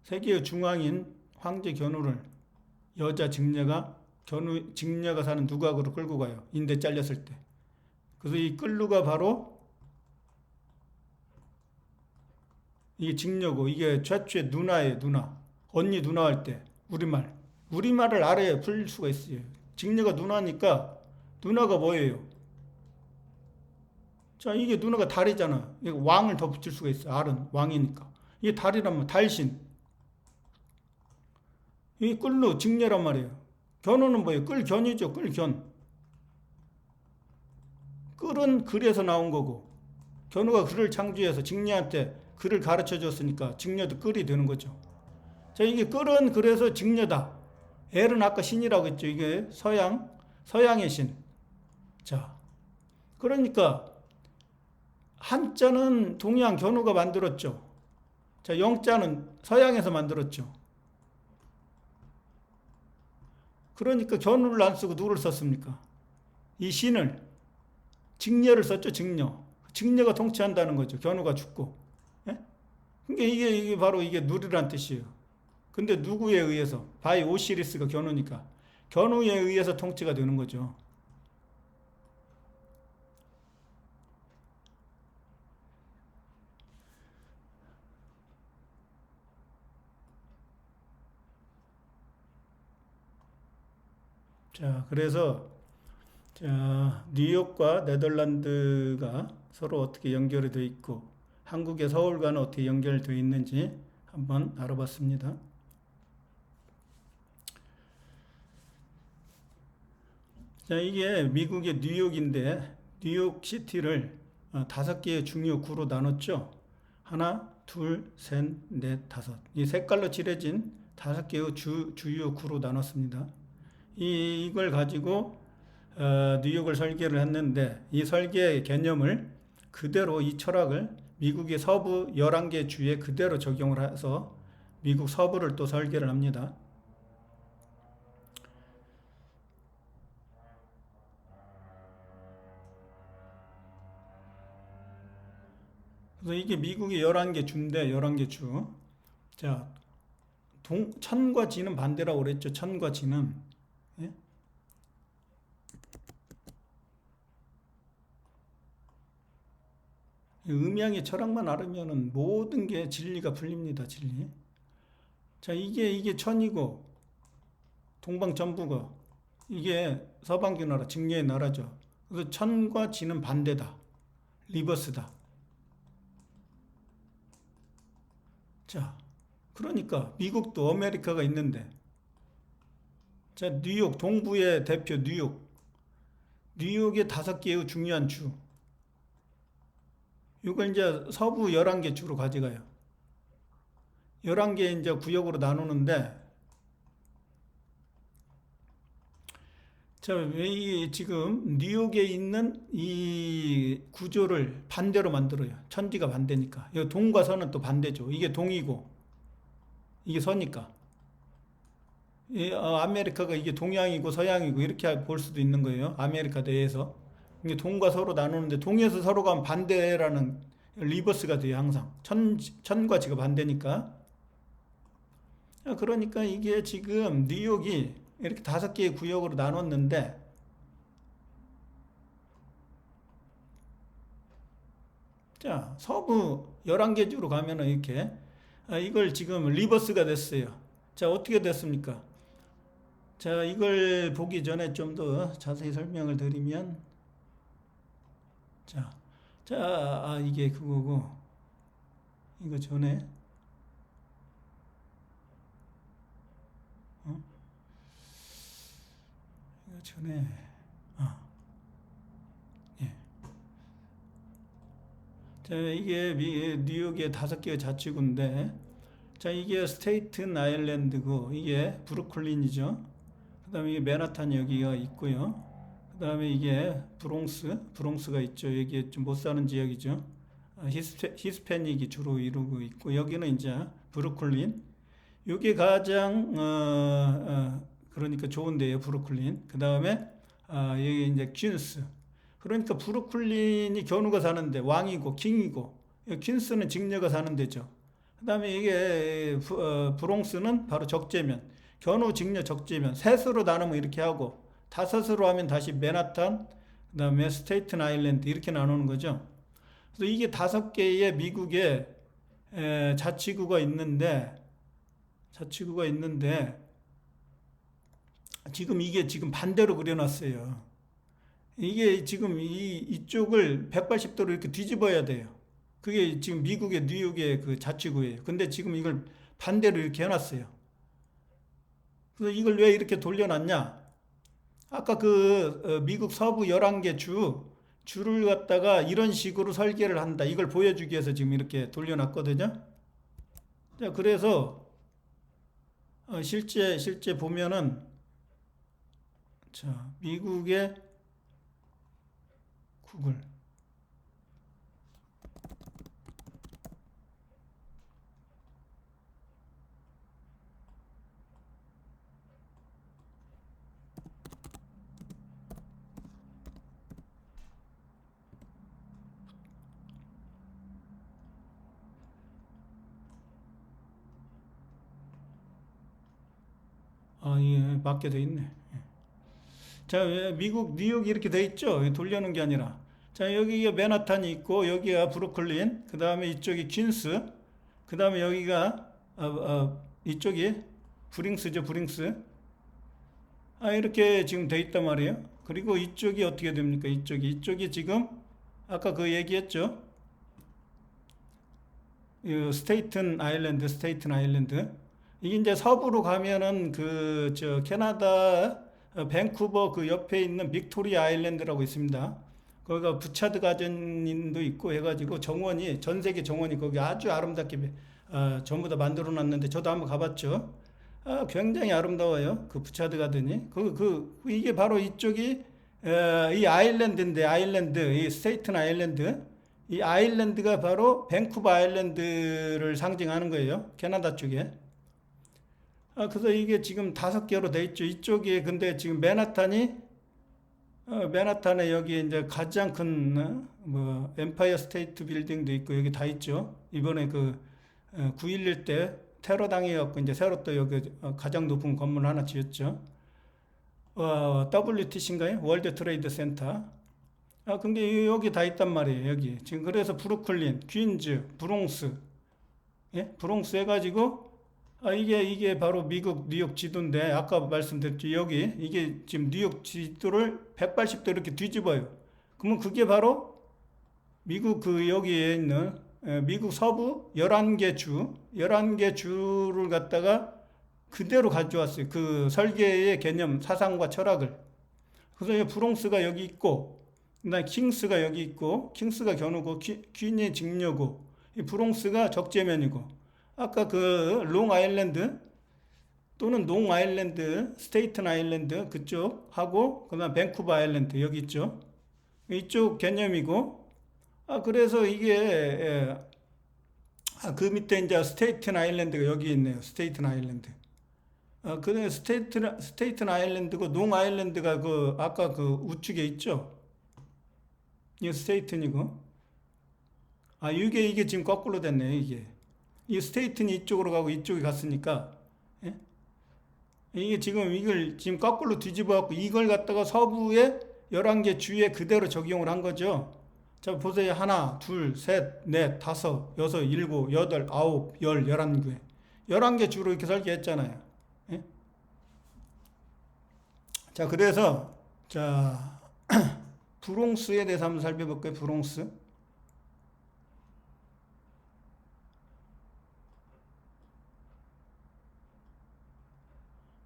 Speaker 1: 세계의 중앙인 황제 견우를 여자 직녀가 사는 누각으로 끌고 가요. 인대 잘렸을 때. 그래서 이 끌루가 바로 이게 직녀고, 이게 최초의 누나예요. 언니 누나 할 때 우리말을 알아야 풀 수가 있어요. 직녀가 누나니까 누나가 뭐예요? 자, 이게 누나가 달이잖아. 이게 왕을 더 붙일 수가 있어요. 알은 왕이니까. 이게 달이라면 달신. 이 끌루 직녀란 말이에요. 견우는 뭐예요? 끌견이죠. 끌견. 끌은 글에서 나온 거고, 견우가 글을 창조해서 직녀한테 글을 가르쳐 줬으니까 직녀도 끌이 되는 거죠. 자, 이게 끌은 그래서 직녀다. 엘은 아까 신이라고 했죠. 이게 서양의 신. 자, 그러니까 한자는 동양 견우가 만들었죠. 자, 영자는 서양에서 만들었죠. 그러니까 견우를 안 쓰고 누구를 썼습니까? 이 신을, 직녀를 썼죠. 직녀가 통치한다는 거죠. 견우가 죽고. 예? 그러니까 이게 바로 이게 누리란 뜻이에요. 근데 누구에 의해서? 바이 오시리스가 견우니까 견우에 의해서 통치가 되는 거죠. 자, 그래서 뉴욕과 네덜란드가 서로 어떻게 연결이 되어 있고 한국의 서울과는 어떻게 연결되어 있는지 한번 알아봤습니다. 자, 이게 미국의 뉴욕인데 뉴욕 시티를 5개의 중요 구로 나눴죠. 하나, 둘, 셋, 넷, 다섯. 이 색깔로 칠해진 5개의 주요 구로 나눴습니다. 이걸 가지고 뉴욕을 설계를 했는데 이 설계의 개념을 그대로 이 철학을 미국의 서부 11개 주에 그대로 적용을 해서 미국 서부를 또 설계를 합니다. 그래서 이게 미국의 11개 주인데 11개 주. 자, 천과 지는 반대라고 그랬죠. 천과 지는. 예? 음양의 철학만 알으면은 모든 게 진리가 풀립니다. 진리. 자, 이게 천이고 동방전부고 이게 서방기 나라, 증려의 나라죠. 그래서 천과 지는 반대다. 리버스다. 자, 그러니까 미국도 아메리카가 있는데 자, 뉴욕 동부의 대표 뉴욕의 5개의 중요한 주. 이걸 이제 서부 11개 주로 가져가요. 11개 이제 구역으로 나누는데 자, 왜 지금 뉴욕에 있는 이 구조를 반대로 만들어요. 천지가 반대니까. 이 동과 서는 또 반대죠. 이게 동이고 이게 서니까. 아메리카가 이게 동양이고 서양이고 이렇게 볼 수도 있는 거예요. 아메리카 내에서. 이게 동과 서로 나누는데 동에서 서로 가면 반대라는 리버스가 돼요. 항상. 천과 지가 반대니까. 그러니까 이게 지금 뉴욕이 이렇게 5개의 구역으로 나눴는데 자, 서부 11개 주로 가면은 이렇게 이걸 지금 리버스가 됐어요. 자, 어떻게 됐습니까? 자, 이걸 보기 전에 좀 더 자세히 설명을 드리면 이게 그거고 이거 전에 이거 전에 예. 자, 이게 뉴욕의 5개의 자치구인데 자, 이게 스테이튼 아일랜드고 이게 브루클린이죠. 그 다음에 이게 맨하탄 여기가 있고요. 그 다음에 이게 브롱스가 있죠. 여기 좀 못 사는 지역이죠. 히스패닉이 주로 이루고 있고 여기는 이제 브루클린. 이게 가장 그러니까 좋은데요. 브루클린. 그 다음에 여기 이제 퀸스. 그러니까 브루클린이 견우가 사는데 왕이고 킹이고 퀸스는 직녀가 사는 데죠. 그 다음에 이게 브롱스는 바로 적재면. 견우, 직녀, 적재면. 셋으로 나누면 이렇게 하고 5으로 하면 다시 맨하탄, 그 다음에 스테이튼 아일랜드 이렇게 나누는 거죠. 그래서 이게 5개의 미국의 자치구가 있는데 지금 이게 지금 반대로 그려놨어요. 이게 지금 이쪽을 180도로 이렇게 뒤집어야 돼요. 그게 지금 미국의 뉴욕의 그 자치구예요. 근데 지금 이걸 반대로 이렇게 해놨어요. 그래서 이걸 왜 이렇게 돌려놨냐? 아까 미국 서부 11개 주를 갖다가 이런 식으로 설계를 한다. 이걸 보여주기 위해서 지금 이렇게 돌려놨거든요. 자, 그래서 실제 보면은 자, 미국의 구글 예, 맞게 돼 있네. 자, 미국 뉴욕이 이렇게 돼 있죠. 돌려놓은 게 아니라. 자, 여기가 맨하탄이 있고 여기가 브루클린, 그 다음에 이쪽이 퀸스, 그 다음에 여기가 이쪽이 브링스죠. 브링스. 이렇게 지금 돼 있단 말이에요. 그리고 이쪽이 어떻게 됩니까? 이쪽이 지금 아까 그 얘기했죠. 스테이튼 아일랜드. 이게 이제 서부로 가면은 캐나다 밴쿠버 그 옆에 있는 빅토리아 아일랜드라고 있습니다. 거기가 부차드 가든도 있고 해가지고 전 세계 정원이 거기 아주 아름답게 전부 다 만들어 놨는데 저도 한번 가봤죠. 굉장히 아름다워요. 그 부차드 가든이. 이게 바로 이쪽이 이 아일랜드, 이 스테이튼 아일랜드. 이 아일랜드가 바로 밴쿠버 아일랜드를 상징하는 거예요. 캐나다 쪽에. 그래서 이게 지금 5개로 돼 있죠. 이쪽에 근데 지금 맨하탄에 여기 이제 가장 큰 엠파이어 스테이트 빌딩도 있고 여기 다 있죠. 이번에 9.11 때 테러 당해갖고 이제 새로 또 여기 가장 높은 건물 하나 지었죠. WTC인가요? 월드 트레이드 센터. 근데 여기 다 있단 말이에요. 여기 지금 그래서 브루클린, 퀸즈, 브롱스, 예? 브롱스 해가지고 이게 바로 미국 뉴욕 지도인데 아까 말씀드렸죠. 여기 이게 지금 뉴욕 지도를 180도 이렇게 뒤집어요. 그러면 그게 바로 미국 여기에 있는 미국 서부 11개 주를 갖다가 그대로 가져왔어요. 그 설계의 개념, 사상과 철학을. 그래서 이 브롱스가 여기 있고, 그다음에 킹스가 여기 있고, 킹스가 견우고, 퀸이 직녀고, 이 브롱스가 적재면이고, 아까 롱 아일랜드 또는 농 아일랜드, 스테이튼 아일랜드 그쪽 하고, 그다음 밴쿠버 아일랜드 여기 있죠. 이쪽 개념이고, 그래서 이게 그 밑에 이제 스테이튼 아일랜드가 여기 있네요. 스테이튼 아일랜드. 그 스테이튼 아일랜드고 농 아일랜드가 아까 우측에 있죠. 이 스테이튼이고. 이게 지금 거꾸로 됐네요. 이 스테이튼이 이쪽으로 가고 이쪽이 갔으니까. 예? 이게 지금 이걸 지금 거꾸로 뒤집어 갖고 이걸 갖다가 서부의 11개 주에 그대로 적용을 한 거죠. 자, 보세요. 하나, 둘, 셋, 넷, 다섯, 여섯, 일곱, 여덟, 아홉, 열, 11개. 11개 주로 이렇게 설계했잖아요. 예? 자, 그래서, 브롱스에 대해서 한번 살펴볼까요? 브롱스.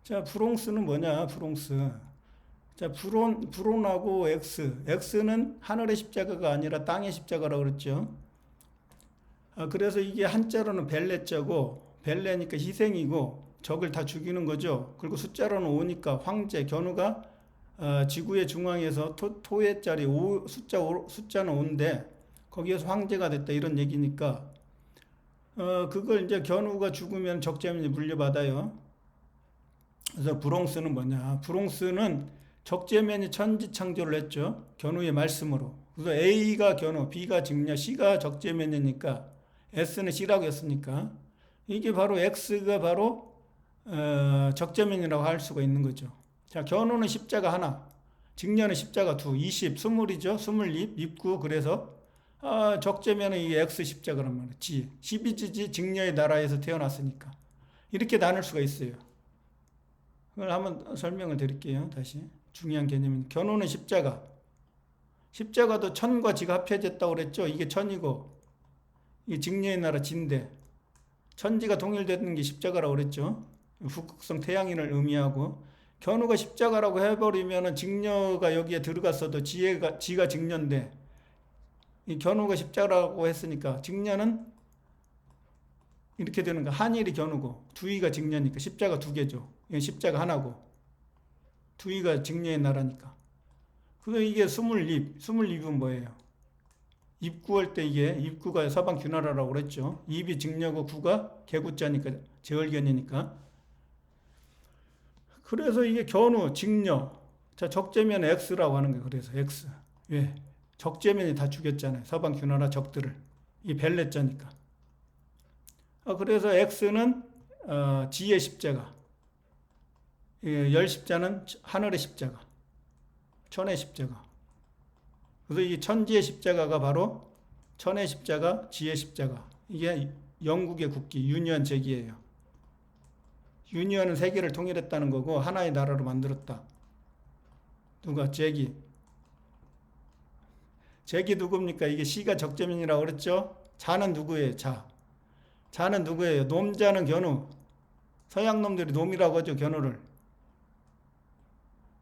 Speaker 1: 자, 브롱스는 뭐냐, 브롱스. 자, 브론하고 X는 하늘의 십자가가 아니라 땅의 십자가라고 그랬죠. 그래서 이게 한자로는 벨레자고, 벨레니까 희생이고, 적을 다 죽이는 거죠. 그리고 숫자로는 5니까 황제, 견우가 지구의 중앙에서 토의 자리 숫자는 5인데, 거기에서 황제가 됐다 이런 얘기니까, 그걸 이제 견우가 죽으면 적재면이 물려받아요. 그래서 브롱스는 뭐냐? 브롱스는 적재면이 천지창조를 했죠. 견우의 말씀으로. 그래서 A가 견우, B가 직녀, C가 적재면이니까 S는 C라고 했으니까 이게 바로 X가 바로 적재면이라고 할 수가 있는 거죠. 자, 견우는 십자가 하나, 직녀는 십자가 두, 20, 20이죠. 20입, 입구. 그래서 적재면은 이게 X 십자가란 말이에요. 12지지 직녀의 나라에서 태어났으니까. 이렇게 나눌 수가 있어요. 그걸 한번 설명을 드릴게요. 다시. 중요한 개념은 견우는 십자가. 십자가도 천과 지가 합해졌다고 그랬죠. 이게 천이고 이 직녀의 나라 진대. 천지가 동일되는 게 십자가라고 그랬죠. 북극성 태양인을 의미하고 견우가 십자가라고 해버리면은 직녀가 여기에 들어갔어도 지가 직녀인데 이 견우가 십자가라고 했으니까 직녀는 이렇게 되는 거. 한일이 견우고 두이가 직녀니까 십자가 두 개죠. 이건 십자가 하나고 두이가 직녀의 나라니까. 그래서 이게 20입은 뭐예요? 입구할 때 이게 입구가 서방 귀나라라고 그랬죠. 입이 직녀고 구가 개구자니까 제월견이니까. 그래서 이게 견우, 직녀. 자, 적재면 X라고 하는 거예요. 그래서 X. 왜? 적재면이 다 죽였잖아요. 서방 귀나라 적들을. 이게 벨레자니까. 그래서 X는 지의 십자가. 열 십자는 하늘의 십자가, 천의 십자가. 그래서 이 천지의 십자가가 바로 천의 십자가, 지의 십자가. 이게 영국의 국기, 유니언 잭이에요. 유니언은 세계를 통일했다는 거고 하나의 나라로 만들었다. 누가? 잭이 누굽니까? 이게 C가 적재면이라고 그랬죠? 자는 누구예요? 자. 자는 누구예요? 놈자는 견우. 서양 놈들이 놈이라고 하죠, 견우를.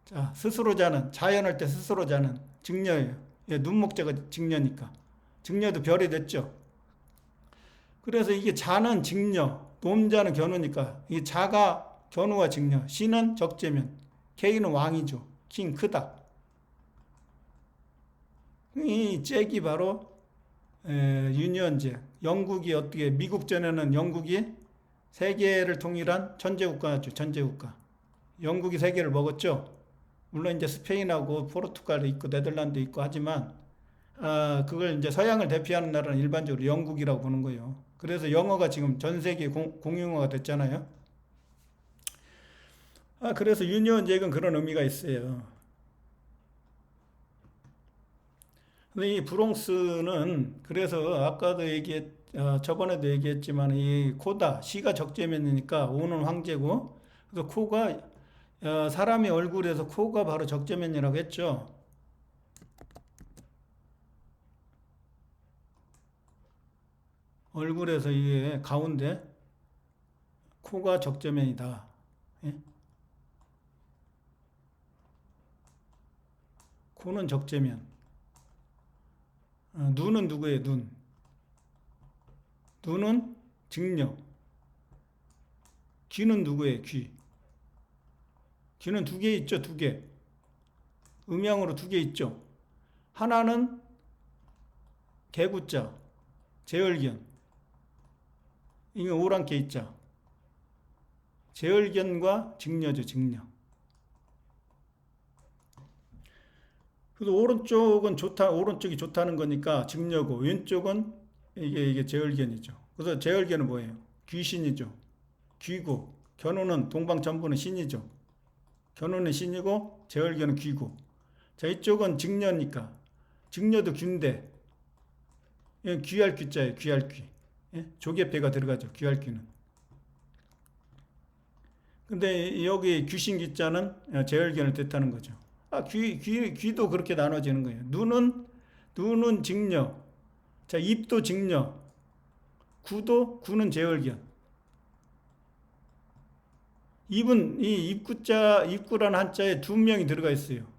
Speaker 1: 자, 스스로 자는, 자연할 때 스스로 자는 직녀예요. 예, 눈목자가 직녀니까. 직녀도 별이 됐죠. 그래서 이게 자는 직녀, 놈자는 견우니까 이 자가 견우와 직녀, 신은 적재면, K는 왕이죠. 킹 크다. 이 잭이 바로 유니언잭. 영국이 어떻게 미국 전에는 영국이 세계를 통일한 천재국가였죠. 천재국가. 영국이 세계를 먹었죠. 물론 이제 스페인하고 포르투갈도 있고 네덜란드 있고 하지만 그걸 이제 서양을 대표하는 나라는 일반적으로 영국이라고 보는 거예요. 그래서 영어가 지금 전 세계 공용어가 됐잖아요. 그래서 유니언 잭은 그런 의미가 있어요. 근데 이 브롱스는 그래서 아까도 저번에도 얘기했지만 이 코다 시가 적재면이니까 오는 황제고, 그래서 코가 사람의 얼굴에서 코가 바로 적재면이라고 했죠. 얼굴에서 이게 가운데 코가 적재면이다. 예? 코는 적재면. 눈은 누구예요? 눈은 직녀. 귀는 누구예요? 귀는 두 개 있죠? 두 개. 음양으로 두 개 있죠? 하나는 개구자, 제얼견. 이게 오랑캐 있자. 제얼견과 직녀죠, 직녀. 그래서 오른쪽은 오른쪽이 좋다는 거니까 직녀고, 왼쪽은 이게 제얼견이죠. 그래서 제얼견은 뭐예요? 귀신이죠. 귀고, 견우는 동방천부는 신이죠. 견우는 신이고, 제얼견은 귀고. 자, 이쪽은 직녀니까. 직녀도 귀인데, 귀할 귀자예요, 귀할 귀. 예? 조개패가 들어가죠, 귀할 귀는. 근데 여기 귀신 귀자는 제얼견을 뜻하는 거죠. 귀도 그렇게 나눠지는 거예요. 눈은 직녀. 자, 입도 직녀. 구는 제얼견. 이 입구라는 한자에 두 명이 들어가 있어요.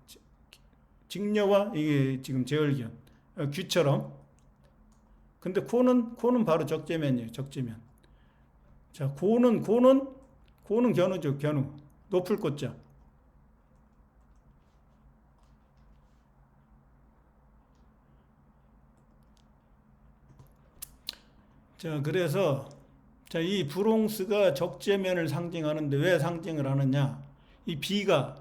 Speaker 1: 직녀와 이게 지금 제얼견. 귀처럼. 근데 코는 바로 적재면이에요, 적재면. 자, 고는 견우죠, 견우. 높을 꽃자. 자, 그래서 이 브롱스가 적재면을 상징하는데 왜 상징을 하느냐? 이 비가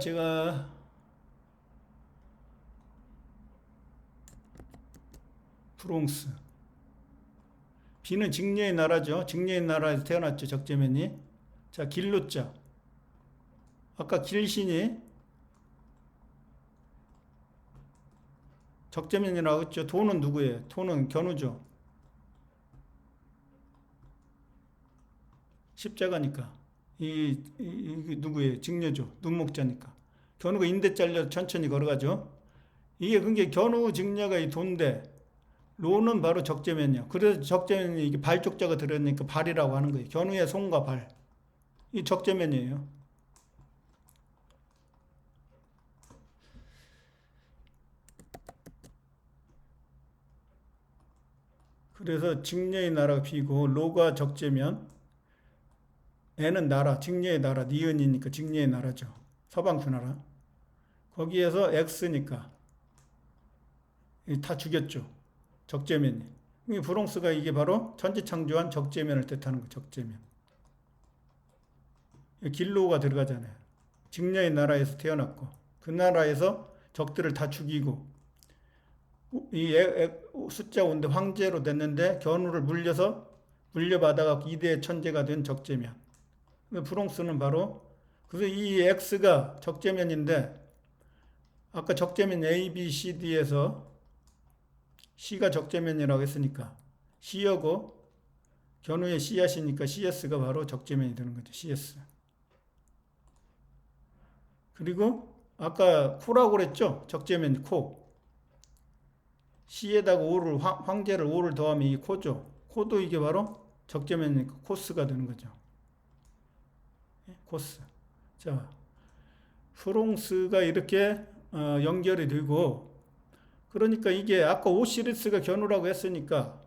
Speaker 1: 제가 브롱스. 비는 직녀의 나라죠. 직녀의 나라에서 태어났죠, 적재면이. 자, 길로자. 아까 길신이 적재면이라고 했죠. 도는 누구예요? 도는 견우죠. 십자가니까. 이 누구예요? 직녀죠. 눈목자니까. 견우가 인대 잘려 천천히 걸어가죠. 이게 그게 견우 직녀가 이 도인데, 로는 바로 적재면이야. 그래서 적재면이 이게 발족자가 들어있으니까 발이라고 하는 거예요. 견우의 손과 발. 이 적재면이에요. 그래서 직녀의 나라가 비고, 로가 적재면, 애는 나라, 직녀의 나라, 니은이니까 직녀의 나라죠. 서방수 나라. 거기에서 X니까 다 죽였죠. 적재면이. 브롱스가 이게 바로 천지창조한 적재면을 뜻하는 거예요. 적재면. 길로가 들어가잖아요. 직녀의 나라에서 태어났고, 그 나라에서 적들을 다 죽이고, 이 숫자 5인데 황제로 됐는데 견우를 물려받아가 2대 천재가 된 적재면. 브롱스는 바로, 그래서 이 X가 적재면인데, 아까 적재면 A, B, C, D에서 C가 적재면이라고 했으니까 C여고 견우의 씨앗이니까 CS가 바로 적재면이 되는 거죠. CS. 그리고 아까 코라고 그랬죠? 적재면 코. C에다가 황제를 5를 더하면 이 코죠. 코도 이게 바로 적재면이니까 코스가 되는 거죠. 코스. 자, 프롱스가 이렇게 연결이 되고, 그러니까 이게 아까 오시리스가 견우라고 했으니까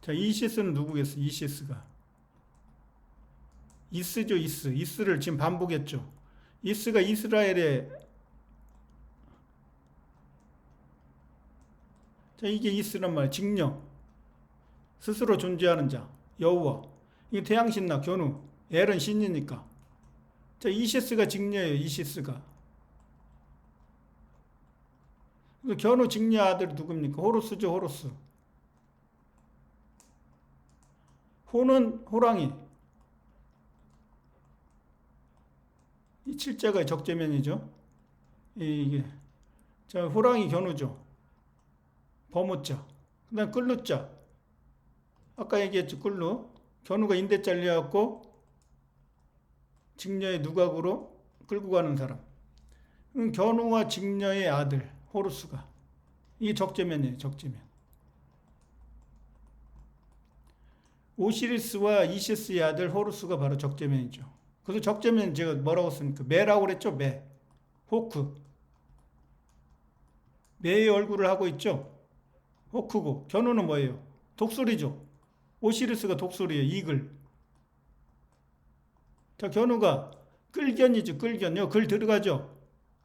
Speaker 1: 자, 이시스는 누구겠어? 이시스가 이스죠. 이스를 지금 반복했죠. 이스가 이스라엘의, 자, 이게 이스란 말이야. 직령, 스스로 존재하는 자, 여호와. 이게 태양신나 견우, 엘은 신이니까. 자, 이시스가 직녀예요. 이시스가. 견우 직녀 아들이 누굽니까? 호루스죠. 호루스. 호는 호랑이. 이 칠자가 적재면이죠. 이게. 자, 호랑이 견우죠. 범호자. 그 다음 끌루자. 아까 얘기했죠. 끌루. 견우가 인대 잘려갖고 직녀의 누각으로 끌고 가는 사람. 견우와 직녀의 아들 호루스가. 이게 적재면이에요. 적재면. 오시리스와 이시스의 아들 호루스가 바로 적재면이죠. 그래서 적재면 제가 뭐라고 했습니까? 매라고 그랬죠. 매. 호크. 매의 얼굴을 하고 있죠. 호크고. 견우는 뭐예요? 독수리죠. 오시리스가 독수리예요. 이글. 자, 견우가 끌견이죠. 끌견. 글 들어가죠.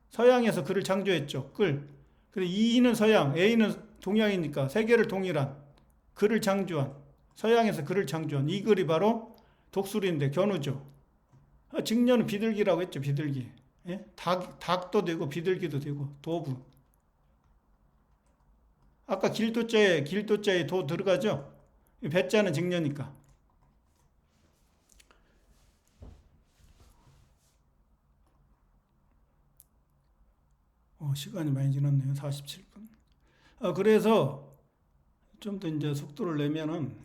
Speaker 1: 서양에서 글을 창조했죠. 글. 그래서 E는 서양, A는 동양이니까 세계를 동일한 글을 창조한, 서양에서 글을 창조한 이 글이 바로 독수리인데 견우죠. 직녀는 비둘기라고 했죠. 비둘기. 예? 닭도 되고 비둘기도 되고 도부. 아까 길도자에 도 들어가죠. 배자는 직녀니까. 시간이 많이 지났네요. 47분. 그래서 좀 더 이제 속도를 내면은,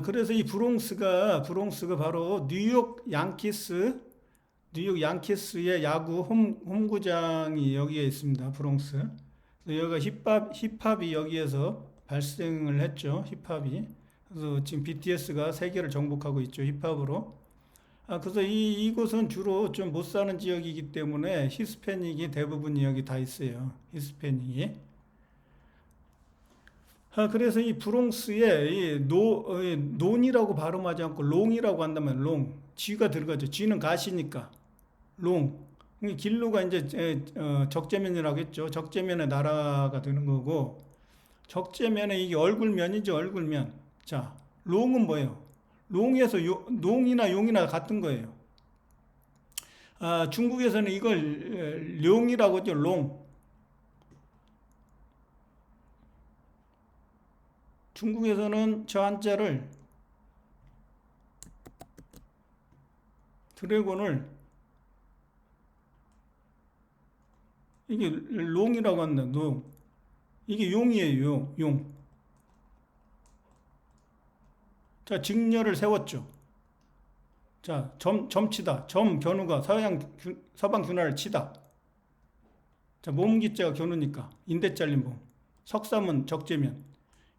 Speaker 1: 그래서 이 브롱스가 바로 뉴욕 양키스의 야구 홈구장이 여기에 있습니다. 브롱스. 여기가 힙합이 여기에서 발생을 했죠. 힙합이. 그래서 지금 BTS가 세계를 정복하고 있죠. 힙합으로. 그래서 이곳은 주로 좀 못 사는 지역이기 때문에 히스패닉이 대부분이 여기 다 있어요. 히스패닉이. 그래서 이 브롱스에 논이라고 발음하지 않고 롱이라고 한다면 롱. 쥐가 들어가죠. 쥐는 가시니까. 롱. 길루가 이제 적재면이라고 했죠. 적재면의 나라가 되는 거고, 적재면에 이게 얼굴면이죠. 얼굴면. 자, 롱은 뭐예요? 롱에서 농이나 용이나 같은 거예요. 중국에서는 이걸 룡이라고 하죠. 롱. 중국에서는 저 한자를 드래곤을 이게 롱이라고 한다. 롱. 이게 용이에요. 용. 자, 직녀를 세웠죠. 자, 점치다. 견우가 서방 균화를 치다. 자, 몸기자가 견우니까 인대 잘린 몸. 석삼은 적재면.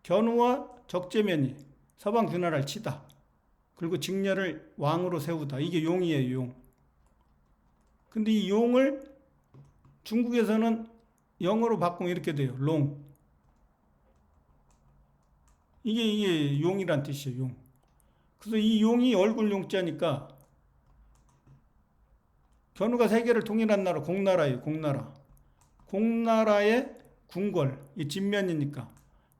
Speaker 1: 견우와 적재면이 서방 균화를 치다. 그리고 직녀를 왕으로 세우다. 이게 용이에요. 용. 근데 이 용을 중국에서는 영어로 바꾸면 이렇게 돼요. 롱. 이게 용이란 뜻이에요. 용. 그래서 이 용이 얼굴 용자니까 견우가 세계를 통일한 나라 공나라예요. 공나라. 공나라의 궁궐. 이 진면이니까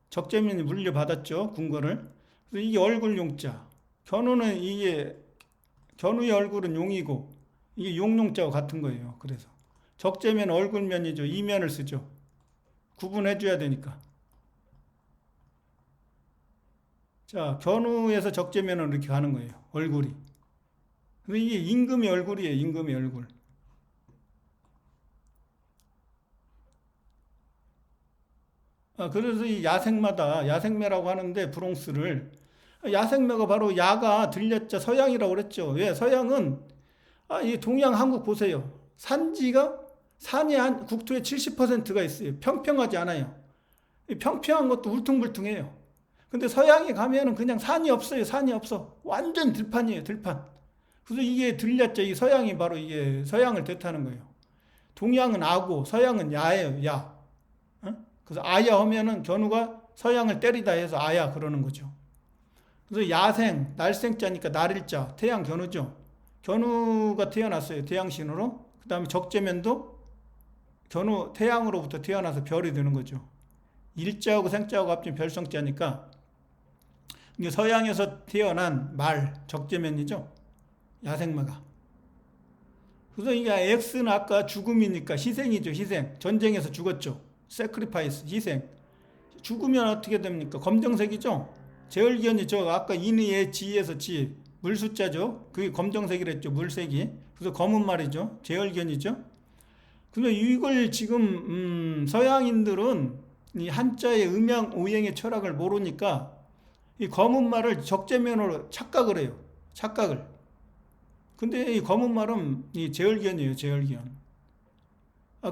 Speaker 1: 적재면이 물려받았죠. 궁궐을. 그래서 이게 얼굴 용자. 견우의 얼굴은 용이고 이게 용용자와 같은 거예요. 그래서 적재면 얼굴면이죠. 이면을 쓰죠. 구분해 줘야 되니까. 자, 견우에서 적재면은 이렇게 가는 거예요. 얼굴이. 근데 이게 임금의 얼굴이에요. 임금의 얼굴. 그래서 이 야생매라고 하는데 브롱스를 야생매가 바로 야가 들렸자 서양이라고 그랬죠. 왜? 서양은 이 동양 한국 보세요. 산지가 산이 한 국토의 70%가 있어요. 평평하지 않아요. 이 평평한 것도 울퉁불퉁해요. 근데 서양에 가면은 그냥 산이 없어요. 산이 없어. 완전 들판이에요. 들판. 그래서 이게 들렸죠. 이 서양이 바로 이게 서양을 뜻하는 거예요. 동양은 아고 서양은 야예요. 야. 그래서 아야 하면은 견우가 서양을 때리다 해서 아야 그러는 거죠. 그래서 야생, 날생자니까 날일자, 태양 견우죠. 견우가 태어났어요. 태양신으로. 그 다음에 적재면도 견우 태양으로부터 태어나서 별이 되는 거죠. 일자하고 생자하고 합치면 별성자니까 이게 서양에서 태어난 말, 적재면이죠. 야생마가. 그래서 이게 X는 아까 죽음이니까 희생이죠. 희생. 전쟁에서 죽었죠. 세크리파이스, 희생. 죽으면 어떻게 됩니까? 검정색이죠. 제얼기연이 저 아까 인의 지에서 지, 물 숫자죠. 그게 검정색이랬죠. 물색이. 그래서 검은 말이죠. 제얼기연이죠. 근데 이걸 지금 서양인들은 이 한자의 음양 오행의 철학을 모르니까 이 검은 말을 적재면으로 착각을 해요. 착각을. 근데 이 검은 말은 이 제얼기연이에요. 제얼기연.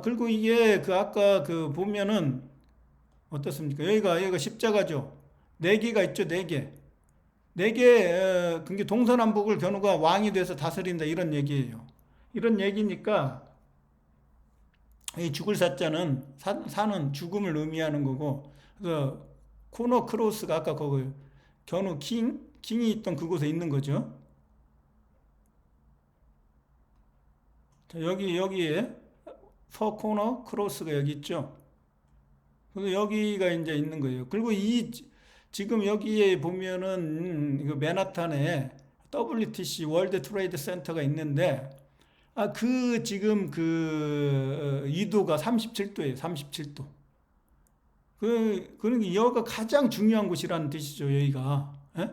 Speaker 1: 그리고 이게 그 아까 그 보면은 어떻습니까? 여기가 십자가죠. 네 개가 있죠. 네 개. 네 개, 그게 동서남북을 견우가 왕이 돼서 다스린다 이런 얘기예요. 이런 얘기니까 이 죽을 사자는 사는 죽음을 의미하는 거고, 그래서 코너 크로스가 아까 거기 견우 킹이 있던 그곳에 있는 거죠. 자, 여기에 서 코너 크로스가 여기 있죠. 그래서 여기가 이제 있는 거예요. 그리고 지금 여기에 보면은 그 맨하탄에 WTC 월드 트레이드 센터가 있는데 지금 이도가 37도예요. 37도. 그러니까 여기가 가장 중요한 곳이라는 뜻이죠. 여기가. 예?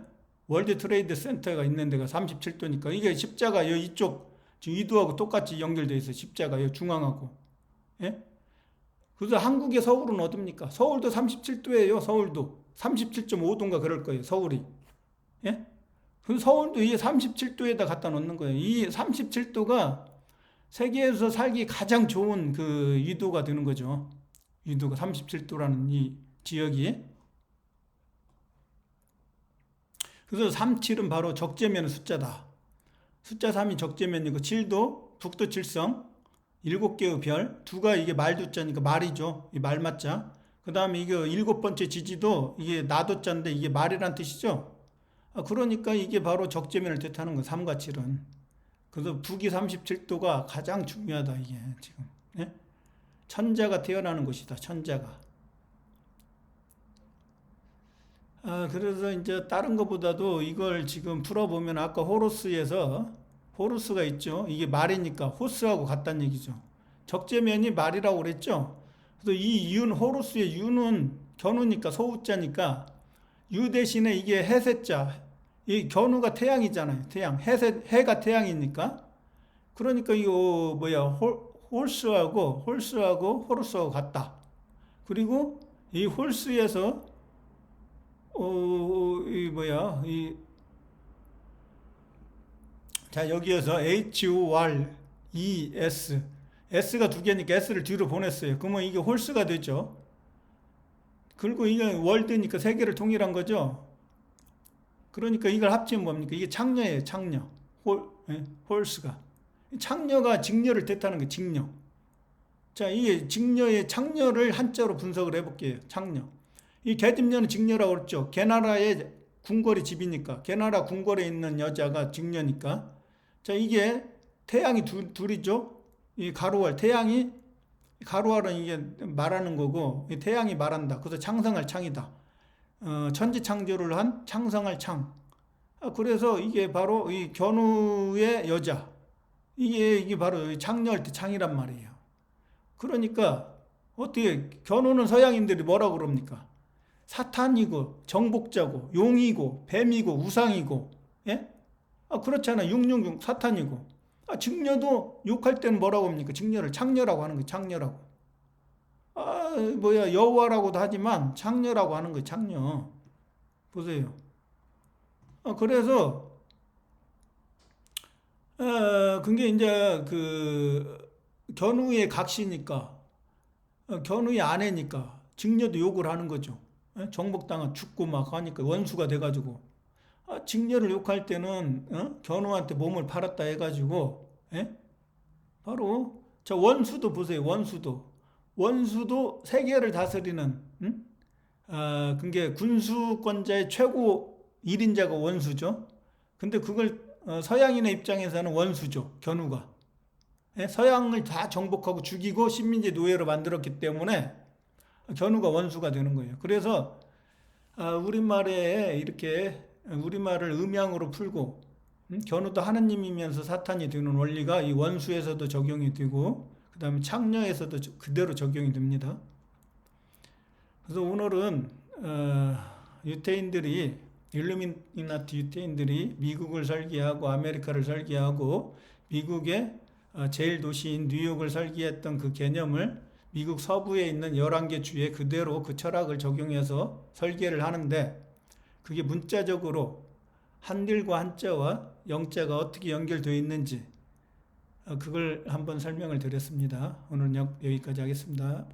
Speaker 1: 월드 트레이드 센터가 있는 데가 37도니까 이게 십자가 이쪽 이도하고 똑같이 연결되어 있어요. 십자가 여 중앙하고. 예? 그래서 한국의 서울은 어딥니까? 서울도 37도예요. 서울도 37.5도인가 그럴 거예요. 서울이. 예? 그 서울도 이 37도에다 갖다 놓는 거예요. 이 37도가 세계에서 살기 가장 좋은 그 위도가 되는 거죠. 위도가 37도라는 이 지역이. 그래서 37은 바로 적재면의 숫자다. 숫자 3이 적재면이고 7도 북도 칠성 7개의 별, 두가 이게 말두자니까 말이죠. 이 말맞자. 그 다음에 이게 7번째 지지도 이게 나도자인데 이게 말이란 뜻이죠. 그러니까 이게 바로 적재면을 뜻하는 거예요. 3과 7은. 그래서 북이 37도가 가장 중요하다 이게 지금. 예? 천자가 태어나는 곳이다. 천자가. 그래서 이제 다른 것보다도 이걸 지금 풀어보면 아까 호루스가 있죠. 이게 말이니까 호스하고 같다는 얘기죠. 적재면이 말이라고 그랬죠. 그래서 이 호루스의 유는 견우니까 소우자니까 유 대신에 이게 해세자. 이 견우가 태양이잖아요. 태양. 해가 태양이니까. 그러니까 이거 홀스하고 호루스하고 같다. 그리고 이 홀스에서 자, 여기에서 HORES S가 두 개니까 S를 뒤로 보냈어요. 그러면 이게 홀스가 되죠. 그리고 이게 월드니까 세 개를 통일한 거죠. 그러니까 이걸 합치면 뭡니까? 이게 창녀예요. 창녀. 홀스가. 창녀가 직녀를 뜻하는 거예요. 직녀. 자, 이게 직녀의 창녀를 한자로 분석을 해볼게요. 창녀. 이 개집녀는 직녀라고 그랬죠. 개나라의 궁궐이 집이니까. 개나라 궁궐에 있는 여자가 직녀니까. 자, 이게 태양이 둘이죠. 이 가로월, 가로월은 이게 말하는 거고, 이 태양이 말한다. 그래서 창성할 창이다. 천지창조를 한 창성할 창. 그래서 이게 바로 이 견우의 여자. 이게 바로 창녀할 때 창이란 말이에요. 그러니까, 어떻게, 견우는 서양인들이 뭐라고 그럽니까? 사탄이고, 정복자고, 용이고, 뱀이고, 우상이고, 예? 그렇잖아. 666 사탄이고. 직녀도 욕할 때는 뭐라고 합니까? 직녀를 창녀라고 하는 거예요. 창녀라고. 여호와라고도 하지만 창녀라고 하는 거예요. 창녀. 보세요. 그래서 그게 이제 그 견우의 각시니까 견우의 아내니까 직녀도 욕을 하는 거죠. 정복당한 죽고 막 하니까 원수가 돼가지고 직녀를 욕할 때는 견우한테 몸을 팔았다 해가지고 바로 저 원수도 보세요. 원수도 세계를 다스리는 그게 군수권자의 최고 1인자가 원수죠. 근데 그걸 서양인의 입장에서는 원수죠. 견우가. 서양을 다 정복하고 죽이고 식민지 노예로 만들었기 때문에 견우가 원수가 되는 거예요. 그래서 우리말에 이렇게 우리말을 음양으로 풀고 견우도 하느님이면서 사탄이 되는 원리가 이 원수에서도 적용이 되고 그 다음에 창녀에서도 그대로 적용이 됩니다. 그래서 오늘은 유태인들이 일루미나티 유태인들이 미국을 설계하고 아메리카를 설계하고 미국의 제일 도시인 뉴욕을 설계했던 그 개념을 미국 서부에 있는 11개 주에 그대로 그 철학을 적용해서 설계를 하는데 그게 문자적으로 한글과 한자와 영자가 어떻게 연결되어 있는지 그걸 한번 설명을 드렸습니다. 오늘은 여기까지 하겠습니다.